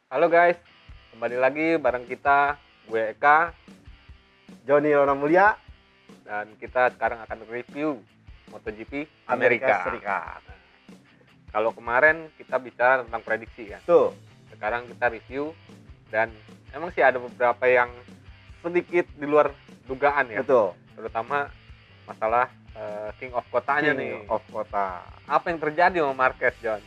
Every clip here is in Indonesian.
Halo guys, kembali lagi bareng kita, gue Eka, Joni Rona Mulia, dan kita sekarang akan review MotoGP Amerika. Serikat. Kalau kemarin kita bicara tentang prediksi kan, Tuh, sekarang kita review dan emang sih ada beberapa yang sedikit di luar dugaan ya, betul. terutama masalah King of Kotanya nih. King of Kota. Apa yang terjadi sama Marquez, John?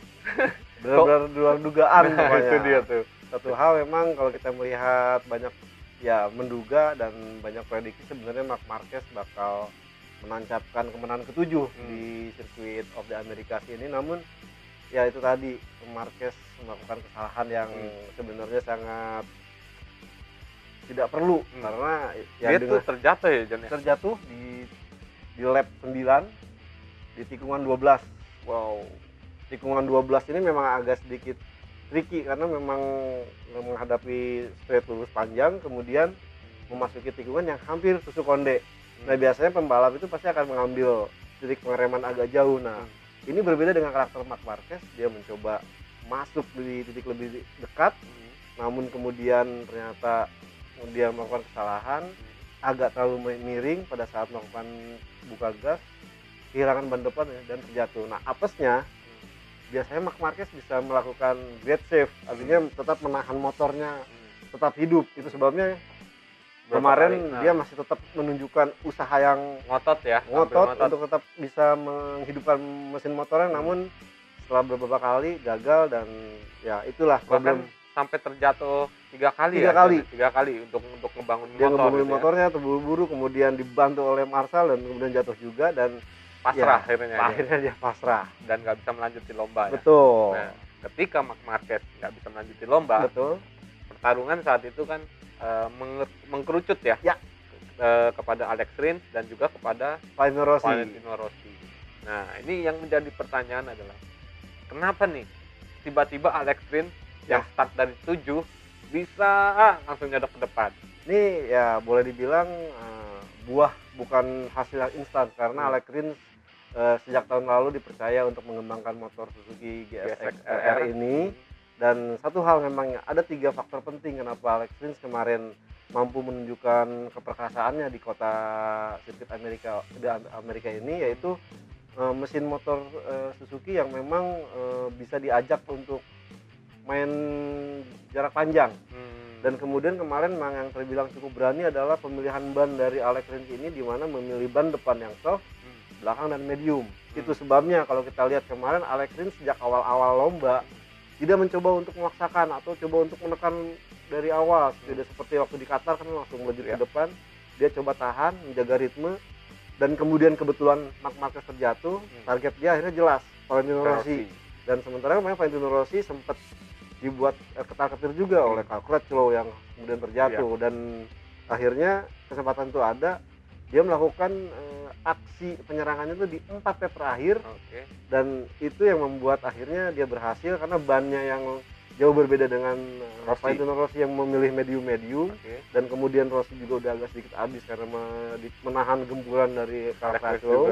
Benar-benar di luar dugaan pokoknya. Itu dia tuh. Satu hal memang kalau kita melihat banyak ya menduga dan banyak prediksi sebenarnya Marc Marquez bakal menancapkan kemenangan ketujuh di sirkuit of the Americas ini, namun ya itu tadi Marquez melakukan kesalahan yang sebenarnya sangat tidak perlu karena ya Dia tuh terjatuh ya, John ya? terjatuh di lap 9 di tikungan 12. Wow. Tikungan 12 ini memang agak sedikit tricky karena memang menghadapi straight lurus panjang, kemudian memasuki tikungan yang hampir tusuk konde. Nah, biasanya pembalap itu pasti akan mengambil titik pengereman agak jauh. Nah, ini berbeda dengan karakter Marc Marquez, dia mencoba masuk di titik lebih dekat, namun kemudian ternyata dia melakukan kesalahan, agak terlalu miring pada saat melakukan buka gas, kehilangan ban depan dan terjatuh. Nah, apesnya biasanya Marc Marquez bisa melakukan great save, artinya tetap menahan motornya tetap hidup. Itu sebabnya kemarin dia masih tetap menunjukkan usaha yang ngotot ya, ngotot untuk tetap bisa menghidupkan mesin motornya, namun setelah beberapa kali gagal dan ya itulah problem. Sampai terjatuh tiga kali untuk ngebangun dia motor. Ngebangun gitu motornya terburu-buru, kemudian dibantu oleh Marshall dan kemudian jatuh juga dan pasrah ya, akhirnya dia pasrah dan nggak bisa melanjuti lomba. Betul. Ya. Nah, ketika Marc Marquez nggak bisa melanjuti lomba, betul, pertarungan saat itu kan mengkerucut ya, kepada Alex Rins dan juga kepada Valentino Rossi. Nah, ini yang menjadi pertanyaan adalah kenapa nih tiba-tiba Alex Rins yang start dari 7 bisa langsung nyodok ke depan. Ini ya boleh dibilang buah bukan hasil yang instan karena Alex Rins sejak tahun lalu dipercaya untuk mengembangkan motor Suzuki GSX-R ini. Dan satu hal memang ada 3 faktor penting kenapa Alex Rins kemarin mampu menunjukkan keperkasaannya di kota sirkuit Amerika ini, yaitu mesin motor Suzuki yang memang bisa diajak untuk main jarak panjang. Dan kemudian kemarin memang yang terbilang cukup berani adalah pemilihan ban dari Alex Rins ini, di mana memilih ban depan yang soft, belakang dan medium. Itu sebabnya kalau kita lihat kemarin Alex Rins sejak awal-awal lomba tidak mencoba untuk memaksakan atau coba untuk menekan dari awal, tidak seperti waktu di Qatar kan langsung melaju ke depan. Dia coba tahan, menjaga ritme, dan kemudian kebetulan Marc Marquez terjatuh, target dia akhirnya jelas, Valentino Rossi. Dan sementara kemarin Valentino Rossi sempat dibuat ketar-ketir juga oleh Carl Crutchlow yang kemudian terjatuh. Dan akhirnya kesempatan itu ada, dia melakukan aksi penyerangannya itu di 4 lap terakhir. Dan itu yang membuat akhirnya dia berhasil karena bannya yang jauh berbeda dengan Valentino Rossi yang memilih medium-medium. Dan kemudian Rossi juga udah agak sedikit habis karena menahan gempuran dari Carl Crutchlow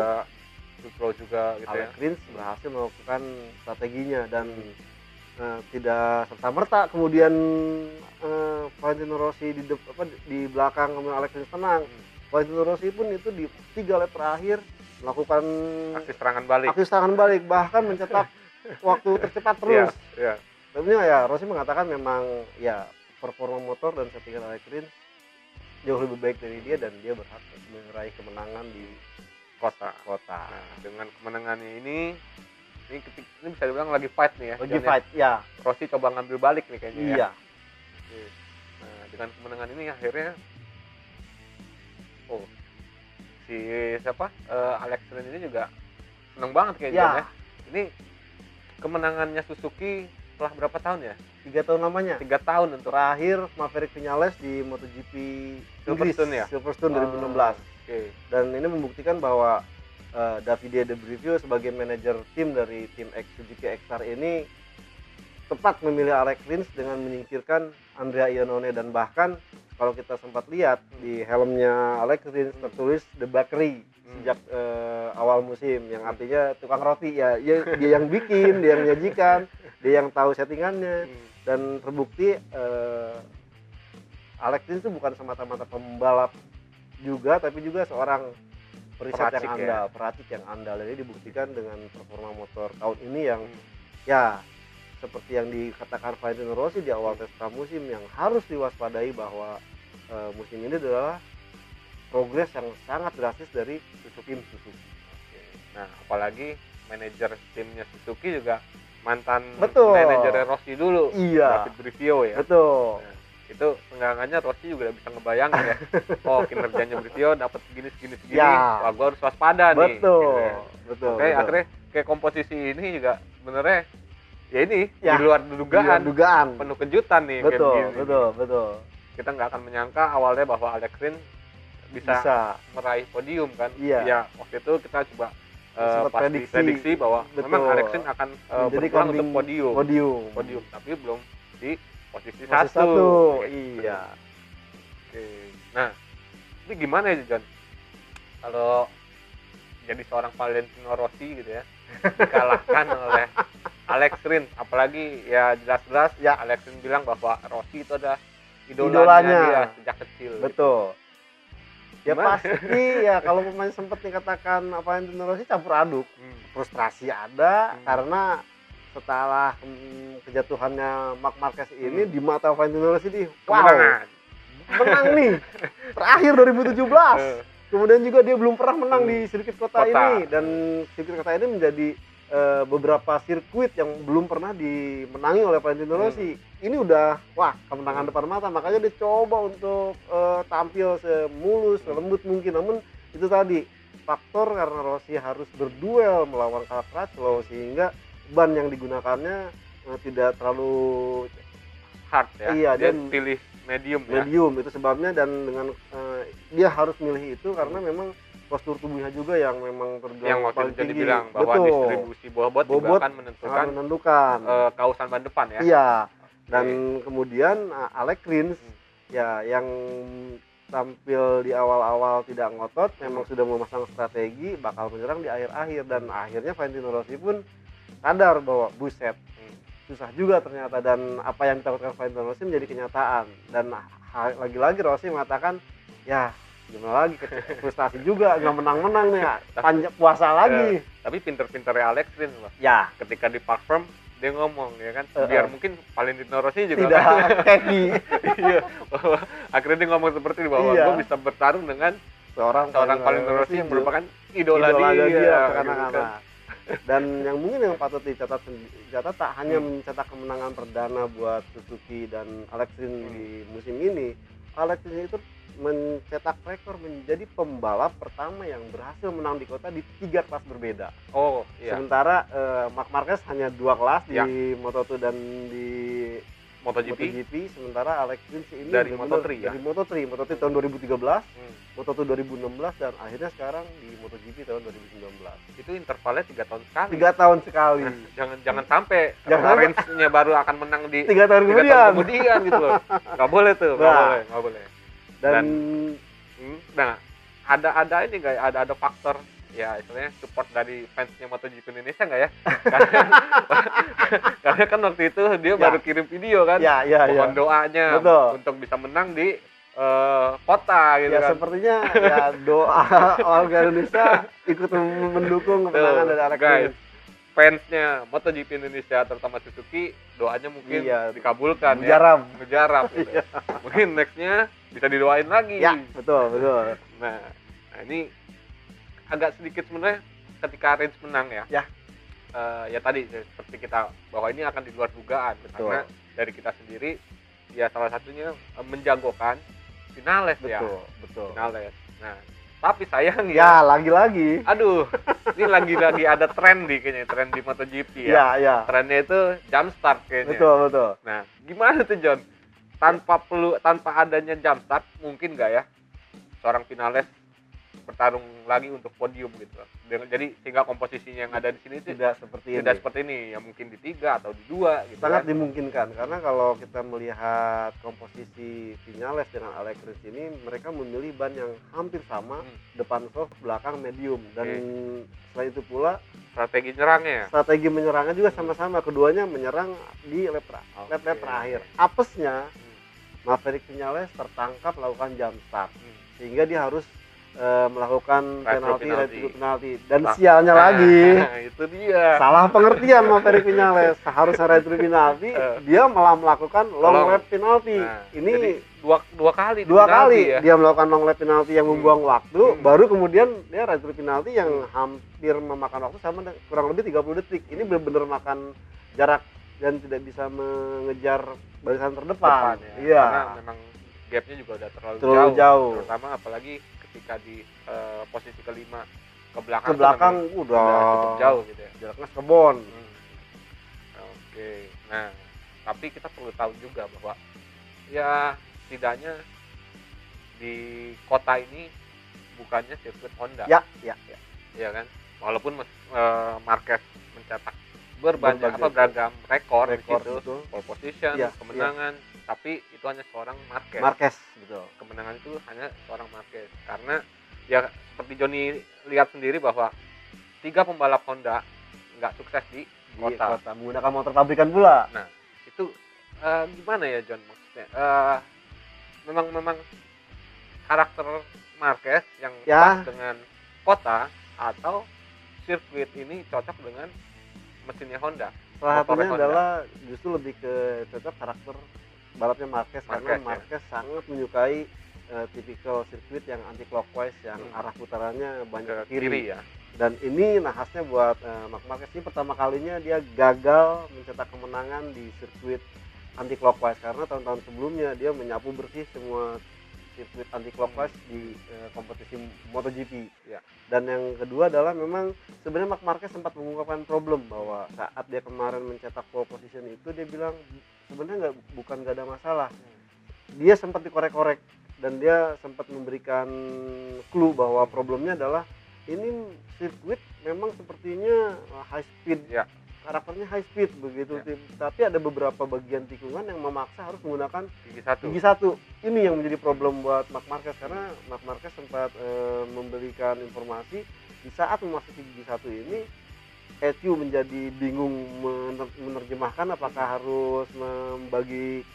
juga gitu. Alex Rins berhasil melakukan strateginya dan tidak serta-merta kemudian Valentino Rossi di belakang, kemudian Alex Rins tenang. Valentino Rossi pun itu di 3 lap terakhir melakukan aksi serangan balik, bahkan mencetak waktu tercepat terus. Tentunya ya Rossi mengatakan memang ya performa motor dan settingan Alex Rins jauh lebih baik dari dia dan dia berhak meraih kemenangan di kota. Nah, dengan kemenangan ini bisa dibilang lagi fight nih ya. Lagi fight ya. Rossi coba ngambil balik nih kayaknya ya. Iya. Nah, dengan kemenangan ini akhirnya Alex Rins ini juga seneng banget kayaknya ya. Ini kemenangannya Suzuki setelah berapa tahun ya? 3 tahun lamanya. 3 tahun untuk terakhir Maverick Vinales di MotoGP Silverstone 2016. Dan ini membuktikan bahwa Davide De Brivio sebagai manajer tim dari tim Suzuki X-Star ini tepat memilih Alex Rins dengan menyingkirkan Andrea Iannone, dan bahkan kalau kita sempat lihat di helmnya Alex Rins tertulis The Bakery sejak awal musim, yang artinya tukang roti ya. Dia yang bikin, dia yang menyajikan, dia yang tahu settingannya. dan terbukti Alex Rins itu bukan semata-mata pembalap juga, tapi juga seorang periset yang andal, peracik yang andal. Jadi dibuktikan dengan performa motor tahun ini yang ya seperti yang dikatakan Valentino Rossi di awal tes pramusim, yang harus diwaspadai bahwa musim ini adalah progres yang sangat drastis dari tim Suzuki. Nah, apalagi manajer timnya Suzuki juga mantan manajer Rossi dulu, David Brivio ya. Betul. Nah, itu seenggaknya Rossi juga bisa ngebayangin ya, oh kinerjanya Brivio dapat segini, ya. wah gua harus waspada nih. Betul, gitu ya. betul. Oke, akhirnya kayak komposisi ini juga sebenarnya ya ini di luar dugaan, penuh kejutan nih. Betul. Kita nggak akan menyangka awalnya bahwa Alex Rins bisa meraih podium kan. Ya waktu itu kita coba prediksi bahwa memang Alex Rins akan berpeluang untuk podium, tapi belum di posisi satu. Iya. Oke. Nah, ini gimana ya John? Kalau jadi seorang Valentino Rossi gitu ya, dikalahkan oleh Alex Rins, apalagi ya jelas-jelas ya Alex Rins bilang bahwa Rossi itu adalah idolanya dia sejak kecil. Betul. Gitu. Ya pasti ya kalau pemain sempat dikatakan Valentino Rossi campur aduk. Frustrasi ada karena setelah kejatuhannya Marc Marquez ini di mata Valentino Rossi nih, menang nih. Terakhir 2017. Kemudian juga dia belum pernah menang di sirkuit kota ini, dan sirkuit kota ini menjadi beberapa sirkuit yang belum pernah dimenangi oleh Valentino Rossi. Ini udah kemenangan depan mata, makanya dia coba untuk tampil semulus, selembut mungkin. Namun itu tadi faktor karena Rossi harus berduel melawan Cal Crutchlow, sehingga ban yang digunakannya tidak terlalu hard ya. Iya, dia pilih medium itu sebabnya, dan dengan dia harus milih itu karena memang postur tubuhnya juga yang memang yang waktu itu dibilang bahwa distribusi bobot juga akan menentukan kausan ban depan ya. Iya. Dan kemudian Alex Rins ya yang tampil di awal-awal tidak ngotot, memang sudah memasang strategi bakal menyerang di akhir-akhir, dan akhirnya Valentino Rossi pun sadar bahwa buset susah juga ternyata, dan apa yang ditakutkan Valentino Rossi menjadi kenyataan. Dan lagi-lagi Rossi mengatakan ya gimana lagi, frustasi juga nggak menang-menang nih, panjang puasa lagi. Tapi pinter-pinternya Alex Rins loh ya, ketika di Park Ferme dia ngomong ya kan, biar mungkin Valentino Rossi juga tidak keki. Iya, akhirnya dia ngomong seperti itu bahwa gue bisa bertarung dengan seorang Valentino Rossi yang merupakan idola dia anak-anak. Dan yang mungkin yang patut dicatat tak hanya mencetak kemenangan perdana buat Suzuki dan Alex Rins di musim ini. Alex Rins itu mencetak rekor menjadi pembalap pertama yang berhasil menang di kota di 3 kelas berbeda. Oh iya. Sementara Marc Marquez hanya 2 kelas di Moto2 dan di MotoGP. Sementara Alex Rins ini dari Moto3 ya? Dari Moto3 tahun 2013, Moto2 2016, dan akhirnya sekarang di MotoGP tahun 2019. Itu intervalnya 3 tahun sekali. 3 tahun sekali. Jangan sampai Rins-nya baru akan menang di 3 tahun kemudian gitu loh. Nggak boleh tuh, nggak boleh. Dan ada ini nggak, ada faktor ya istilahnya support dari fansnya MotoGP Indonesia nggak ya? Karena kan waktu itu dia baru kirim video kan, mohon doanya untuk bisa menang di kota gitu kan. Sepertinya ya doa warga Indonesia ikut mendukung kemenangan dari Alex Rins. Fansnya MotoGP Indonesia terutama Suzuki doanya mungkin dikabulkan, ngejarap gitu. Mungkin nextnya bisa didoain lagi. Ya, betul. Nah ini agak sedikit sebenarnya ketika Rins menang ya. Ya tadi seperti kita bahwa ini akan di luar dugaan. Karena dari kita sendiri ya salah satunya menjagokan Vinales. Betul. Vinales. Nah, tapi sayang ya lagi-lagi. Aduh, ini lagi-lagi ada tren di MotoGP ya. Trennya itu jump start kayaknya. Betul. Nah, gimana tuh John? Tanpa adanya jump start mungkin nggak ya seorang Vinales bertarung lagi untuk podium gitu. Jadi sehingga komposisinya yang ada di sini tidak seperti ini, ya mungkin di 3 atau di 2 gitu. Sangat dimungkinkan karena kalau kita melihat komposisi Viñales dengan Alex Rins ini, mereka memilih ban yang hampir sama, depan soft, belakang medium, dan selain itu pula strategi menyerangnya juga sama-sama, keduanya menyerang di lap terakhir. Apesnya Maverick Viñales tertangkap melakukan jump start, sehingga dia harus melakukan penalti, dan sialnya lagi itu dia salah pengertian Maverick Viñales, seharusnya retro penalti, dia malah melakukan long lap penalti. Ini dua kali ya? Dia melakukan long lap penalti yang membuang waktu, baru kemudian dia retro penalti yang hampir memakan waktu sama kurang lebih 30 detik. Ini benar-benar makan jarak dan tidak bisa mengejar barisan terdepan. Iya. Karena memang gapnya juga udah terlalu jauh. Terutama apalagi ketika di posisi kelima ke belakang udah cukup jauh gitu ya. Jaraknya sekebon. Oke. Nah, tapi kita perlu tahu juga bahwa ya setidaknya di kota ini bukannya sirkuit Honda. Ya. Iya kan? Walaupun Marquez mencetak beragam rekor di situ, pole position, kemenangan, tapi itu hanya seorang Marquez, betul. Kemenangan itu hanya seorang Marquez, karena ya seperti Johnny lihat sendiri bahwa 3 pembalap Honda nggak sukses di kota menggunakan motor pabrikan pula. Nah, itu gimana ya John, maksudnya memang karakter Marquez yang pas dengan kota, atau sirkuit ini cocok dengan mesinnya Honda? Salah satunya adalah justru lebih ke cocok karakter balapnya Marquez, karena Marquez sangat menyukai tipikal sirkuit yang anti clockwise, yang arah putarannya banyak ke kiri ya. Dan ini khasnya buat Marc Marquez, ini pertama kalinya dia gagal mencetak kemenangan di sirkuit anti clockwise, karena tahun-tahun sebelumnya dia menyapu bersih semua sirkuit anti clockwise di kompetisi MotoGP. Ya. Dan yang kedua adalah memang sebenarnya Marc Marquez sempat mengungkapkan problem bahwa saat dia kemarin mencetak pole position itu, dia bilang sebenarnya bukan gak ada masalah. Dia sempat dikorek-korek dan dia sempat memberikan clue bahwa problemnya adalah ini sirkuit memang sepertinya high speed. Ya. Karakternya high speed begitu, tapi ada beberapa bagian tikungan yang memaksa harus menggunakan gigi satu. Ini yang menjadi problem buat Marc Marquez, karena Marc Marquez sempat memberikan informasi di saat memasuki gigi satu ini, ECU menjadi bingung menerjemahkan apakah harus membagi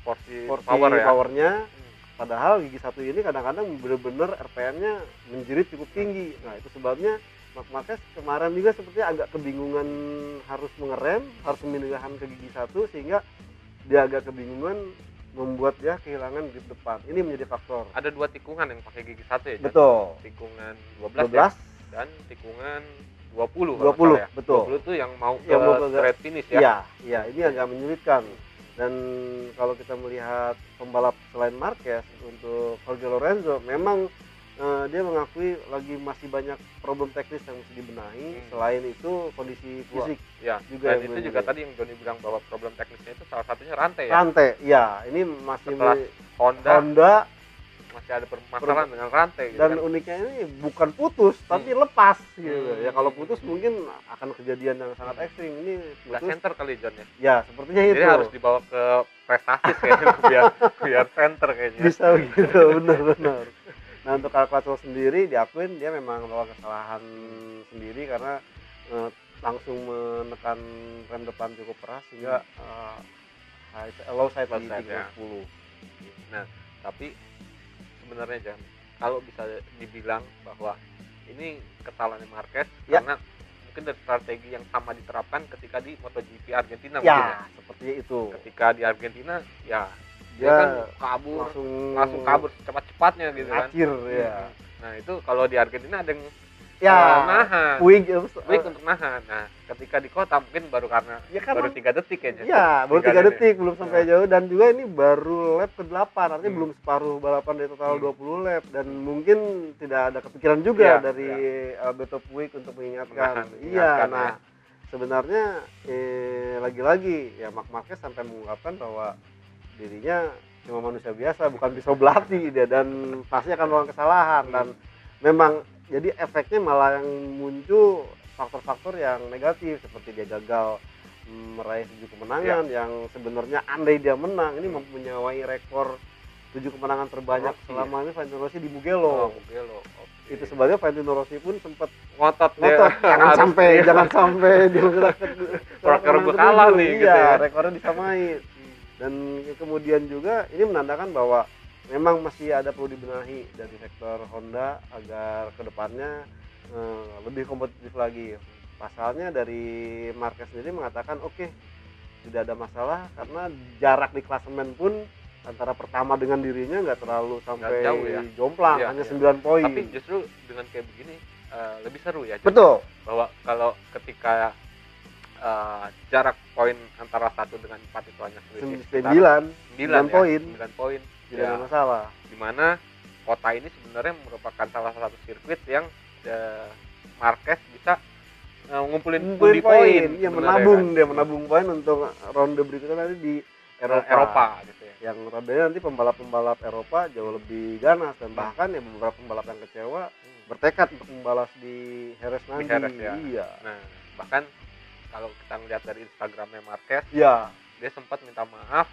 porsi powernya. Padahal gigi satu ini kadang-kadang benar-benar RPM-nya menjerit cukup tinggi. Nah, itu sebabnya Marc Marquez kemarin juga sepertinya agak kebingungan harus mengerem, harus memindahkan ke gigi satu, sehingga dia agak kebingungan, membuat dia kehilangan grip depan. Ini menjadi faktor. Ada 2 tikungan yang pakai gigi satu ya? Betul. Tikungan 12 ya? Dan tikungan 20 ya? Betul. 20 itu yang mau ke straight finish ya? Iya, ini agak menyulitkan. Dan kalau kita melihat pembalap selain Marquez, untuk Jorge Lorenzo memang dia mengakui masih banyak problem teknis yang mesti dibenahi. Selain itu kondisi fisik juga. Dan itu juga tadi yang Johnny bilang bahwa problem teknisnya itu salah satunya rantai ya? Rantai, ya. Ini masih Honda masih ada permasalahan dengan rantai gitu. Dan uniknya ini bukan putus, tapi lepas gitu. Ya kalau putus mungkin akan kejadian yang sangat ekstrim. Ini putus center kali John ya? Ya, sepertinya itu. Jadi harus dibawa ke prestasi kayaknya biar center kayaknya. Bisa begitu, benar-benar. Nah, untuk Alcatraz sendiri diakuin dia memang melakukan kesalahan sendiri, karena langsung menekan rem depan cukup keras sehingga low side di 30. Nah, tapi sebenarnya Jan, kalau bisa dibilang bahwa ini kesalahan Marquez karena mungkin dari strategi yang sama diterapkan ketika di MotoGP Argentina mungkin ya. Sepertinya itu. Ketika di Argentina dia kan kabur langsung kabur secepat-cepatnya gitu kan. Ya. Nah, itu kalau di Argentina ada yang nahan. Wig untuk nahan. Nah, ketika di kota mungkin baru karena baru 3 detik kayaknya. Iya, baru 3 detik, belum sampai jauh, dan juga ini baru lap ke-8, artinya belum separuh balapan dari total 20 lap, dan mungkin tidak ada kepikiran juga dari Alberto Puig untuk mengingatkan. Nah, sebenarnya lagi-lagi ya Marc Marquez sampai mengungkapkan bahwa dirinya cuma manusia biasa, bukan pisau belati dia, dan pasti akan melakukan kesalahan. Dan memang jadi efeknya malah yang muncul faktor-faktor yang negatif seperti dia gagal meraih 7 kemenangan yang sebenarnya andai dia menang ini mempunyai rekor 7 kemenangan terbanyak Rossi, selama ini Valentino Rossi di Mugello. Mugello. Itu sebenarnya Valentino Rossi pun sempat ngotot jangan sampai dia rekor gue kalah nih gitu ya. Rekornya disamai. Dan kemudian juga ini menandakan bahwa memang masih ada perlu dibenahi dari sektor Honda agar kedepannya lebih kompetitif lagi. Pasalnya dari Marquez sendiri mengatakan oke, tidak ada masalah karena jarak di klasemen pun antara pertama dengan dirinya nggak terlalu sampai jauh ya, jomplang, hanya 9 poin. Tapi justru dengan kayak begini lebih seru ya. Betul. Bahwa kalau ketika jarak poin antara 1 dengan 4 itu hanya 9 poin. 9 poin. Tidak ada masalah. Dimana kota ini sebenarnya merupakan salah satu sirkuit yang Marquez bisa ngumpulin poin. Iya, menabung poin untuk ronde berikutnya nanti di Eropa gitu ya. Yang rodanya nanti pembalap Eropa jauh lebih ganas dan bahkan ya beberapa pembalap yang kecewa bertekad untuk membalas di Jerez nanti. Di Jerez, ya. Iya. Nah, bahkan kalau kita ngeliat dari Instagramnya Marquez, ya, dia sempat minta maaf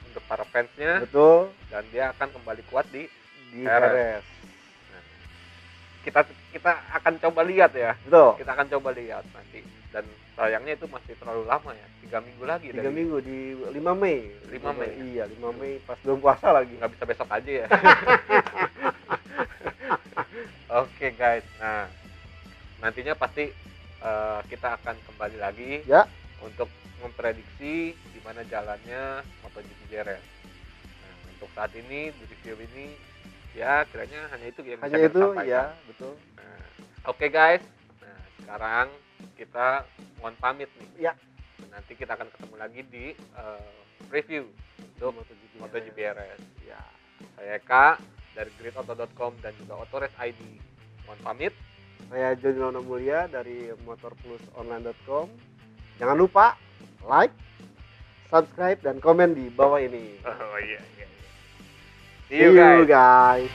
untuk para fansnya. Betul. Dan dia akan kembali kuat di Jerez. Nah, kita akan coba lihat ya. Betul. Kita akan coba lihat nanti. Dan sayangnya itu masih terlalu lama ya, 3 minggu lagi. 3 minggu di 5 Mei. 5 Mei. Iya, 5 Mei pas belum puasa lagi. Nggak bisa besok aja ya. Oke guys, nah nantinya pasti kita akan kembali lagi ya untuk memprediksi di mana jalannya MotoGP Jerez. Nah, untuk saat ini di review ini ya kiranya hanya itu yang bisa kita sampaikan. Ya, betul. Nah, oke guys, nah sekarang kita mohon pamit nih. Ya. Nanti kita akan ketemu lagi di review untuk MotoGP RS. Ya. Saya Eka dari gridauto.com dan juga Autores ID. Mohon pamit. Saya Joni Lono Mulia dari motorplusonline.com. Jangan lupa like, subscribe dan komen di bawah ini. Oh iya. See you guys.